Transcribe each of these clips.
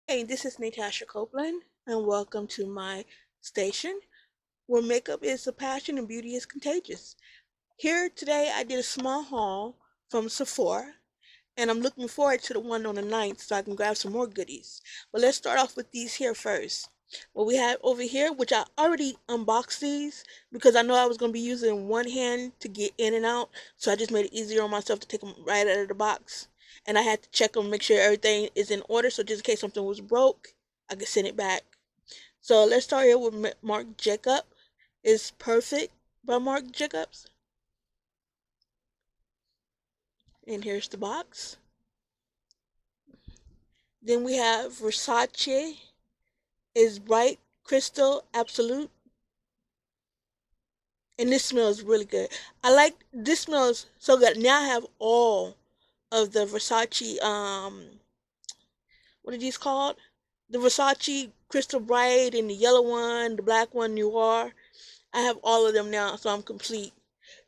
Hey, this is Natasha Copeland, and welcome to my station where makeup is a passion and beauty is contagious. Here today, I did a small haul from Sephora, and I'm looking forward to the one on the 9th so I can grab some more goodies. But let's start off with these here first. What we have over here, which I already unboxed these because I know I was going to be using one hand to get in and out, so I just made it easier on myself to take them right out of the box. And I had to check them, make sure everything is in order, so just in case something was broke, I could send it back. So let's start here with Marc Jacobs is Perfect by Marc Jacobs. And here's the box. Then we have Versace is Bright Crystal Absolute. And this smells really good. I like this smells so good. Now I have all of the Versace what are these called? The Versace Crystal Bright and the yellow one, the black one Noir. I have all of them now, so I'm complete.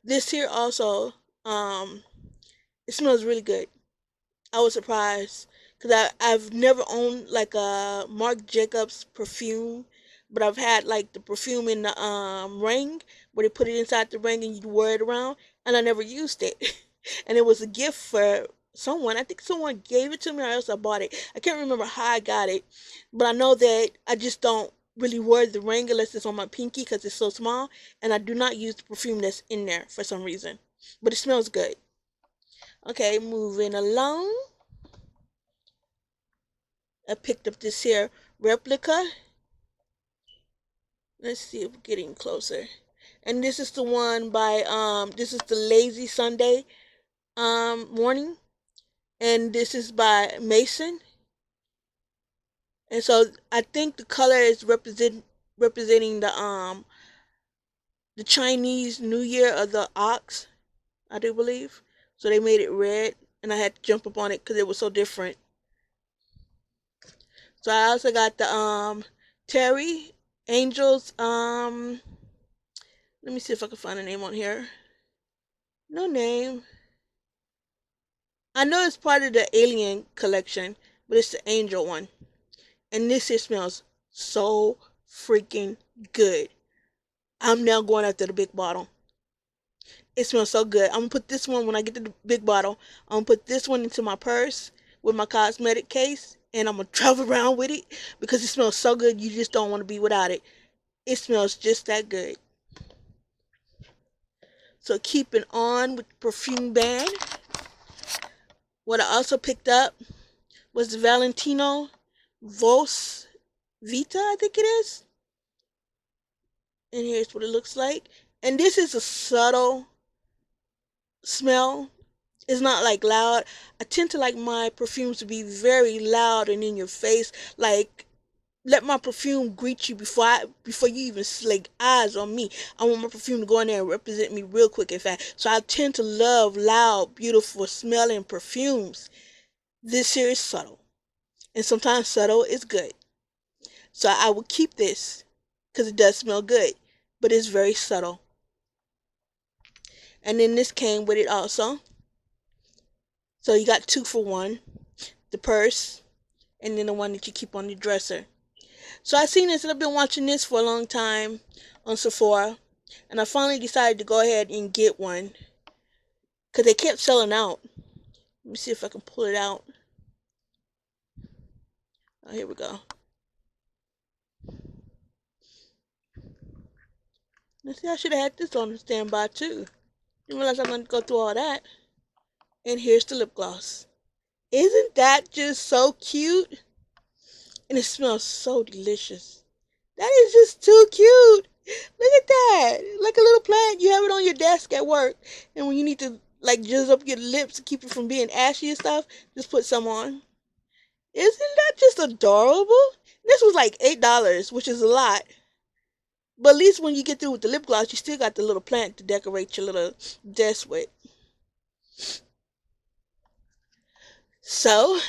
This here also, it smells really good. I was surprised because I've never owned like a Marc Jacobs perfume, but I've had like the perfume in the ring where they put it inside the ring and you wear it around, and I never used it. And it was a gift for someone. I think someone gave it to me or else I bought it. I can't remember how I got it, but I know that I just don't really wear the ring unless it's on my pinky because it's so small, and I do not use the perfume that's in there for some reason. But it smells good. Okay, moving along. I picked up this here replica. Let's see if we're getting closer. And this is the one by this is the Lazy Sunday Morning. And this is by Mason. And so I think the color is representing the Chinese New Year of the ox, I do believe. So they made it red and I had to jump up on it because it was so different. So I also got the Terry Angels let me see if I can find a name on here. No name. I know it's part of the Alien collection, but it's the Angel one. And this here smells so freaking good. I'm now going after the big bottle. It smells so good. I'm gonna put this one when I get to the big bottle. I'm gonna put this one into my purse with my cosmetic case, and I'm gonna travel around with it because it smells so good. You just don't want to be without it. It smells just that good. So keeping on with the perfume band, what I also picked up was the Valentino Voce Vita, I think it is. And here's what it looks like. And this is a subtle smell. It's not like loud. I tend to like my perfumes to be very loud and in your face. Like let my perfume greet you before you even like eyes on me. I want my perfume to go in there and represent me real quick in fact. So I tend to love loud, beautiful smelling perfumes. This here is subtle. And sometimes subtle is good. So I will keep this because it does smell good, but it's very subtle. And then this came with it also. So you got two for one, the purse, and then the one that you keep on your dresser. So I seen this and I've been watching this for a long time on Sephora, and I finally decided to go ahead and get one because they kept selling out. Let me see if I can pull it out. Oh, here we go. Let's see, I should have had this on standby too. Didn't realize I'm going to go through all that. And here's the lip gloss. Isn't that just so cute? And it smells so delicious. That is just too cute. Look at that. Like a little plant. You have it on your desk at work. And when you need to like jizz up your lips to keep it from being ashy and stuff, just put some on. Isn't that just adorable? This was like $8, which is a lot. But at least when you get through with the lip gloss, you still got the little plant to decorate your little desk with. So,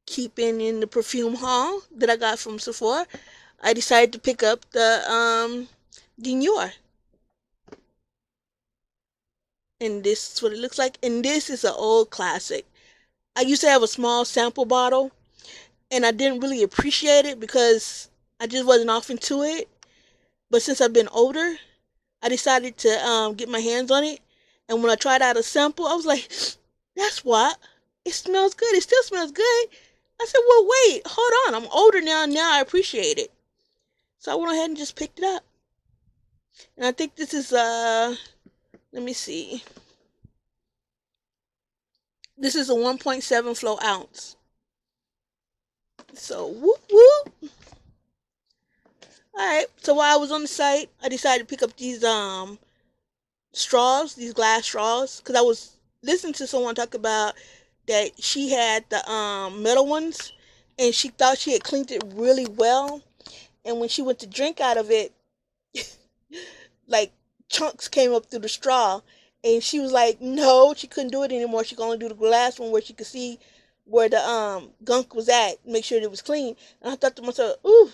keeping in the perfume haul that I got from Sephora, I decided to pick up the Dior. And this is what it looks like. And this is an old classic. I used to have a small sample bottle, and I didn't really appreciate it because I just wasn't off into it. But since I've been older, I decided to get my hands on it. And when I tried out a sample, I was like, that's what. It smells good. It still smells good. I said, well, wait, hold on. I'm older now. Now I appreciate it. So I went ahead and just picked it up. And I think this is, let me see. This is a 1.7 flow ounce. So, whoop, whoop. Alright, so while I was on the site, I decided to pick up these straws, these glass straws, because I was listening to someone talk about that she had the metal ones, and she thought she had cleaned it really well, and when she went to drink out of it, like chunks came up through the straw, and she was like, no, she couldn't do it anymore. She could only do the glass one where she could see where the gunk was at, make sure it was clean. And I thought to myself, ooh,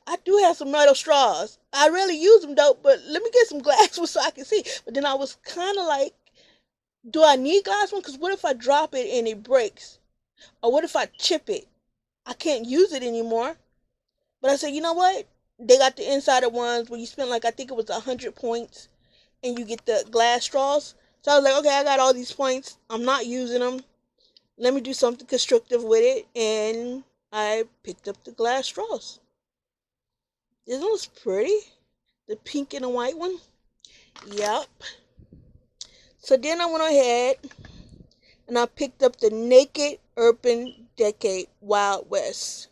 I do have some metal straws. I rarely use them though, but let me get some glass ones so I can see. But then I was kind of like, do I need glass one? Because what if I drop it and it breaks? Or what if I chip it? I can't use it anymore. But I said, you know what? They got the insider ones where you spend like, I think it was 100 points and you get the glass straws. So I was like, okay, I got all these points. I'm not using them. Let me do something constructive with it. And I picked up the glass straws. Isn't this pretty? The pink and the white one. Yep. So then I went ahead and I picked up the Naked Urban Decade Wild West.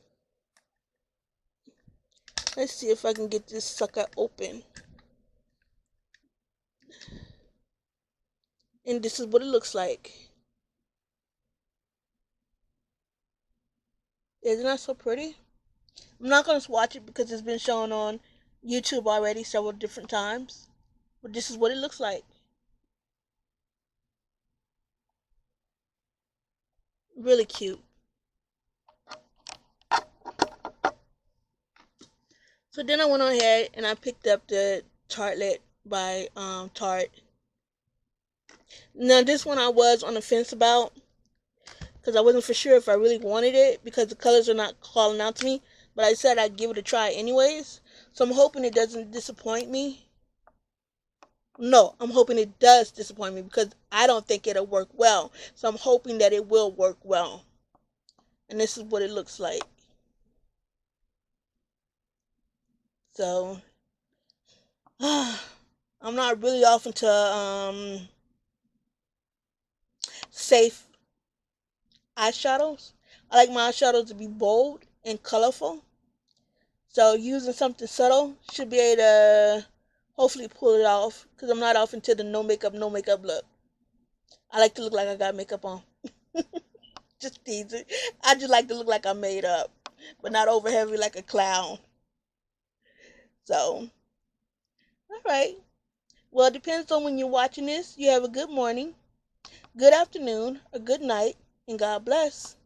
Let's see if I can get this sucker open. And this is what it looks like. Isn't that so pretty? I'm not going to swatch it because it's been shown on YouTube already several different times. But this is what it looks like. Really cute. So then I went ahead and I picked up the Tartlet by Tarte. Now this one I was on the fence about because I wasn't for sure if I really wanted it because the colors are not calling out to me. But I said I'd give it a try anyways. So I'm hoping it doesn't disappoint me. No, I'm hoping it does disappoint me because I don't think it'll work well. So I'm hoping that it will work well. And this is what it looks like. So I'm not really off into safe eyeshadows. I like my eyeshadows to be bold and colorful. So using something subtle should be able to hopefully pull it off because I'm not off into the no makeup look. I like to look like I got makeup on. Just teasing. I just like to look like I'm made up, but not over heavy like a clown. So, all right. Well, it depends on when you're watching this. You have a good morning, good afternoon, or good night, and God bless.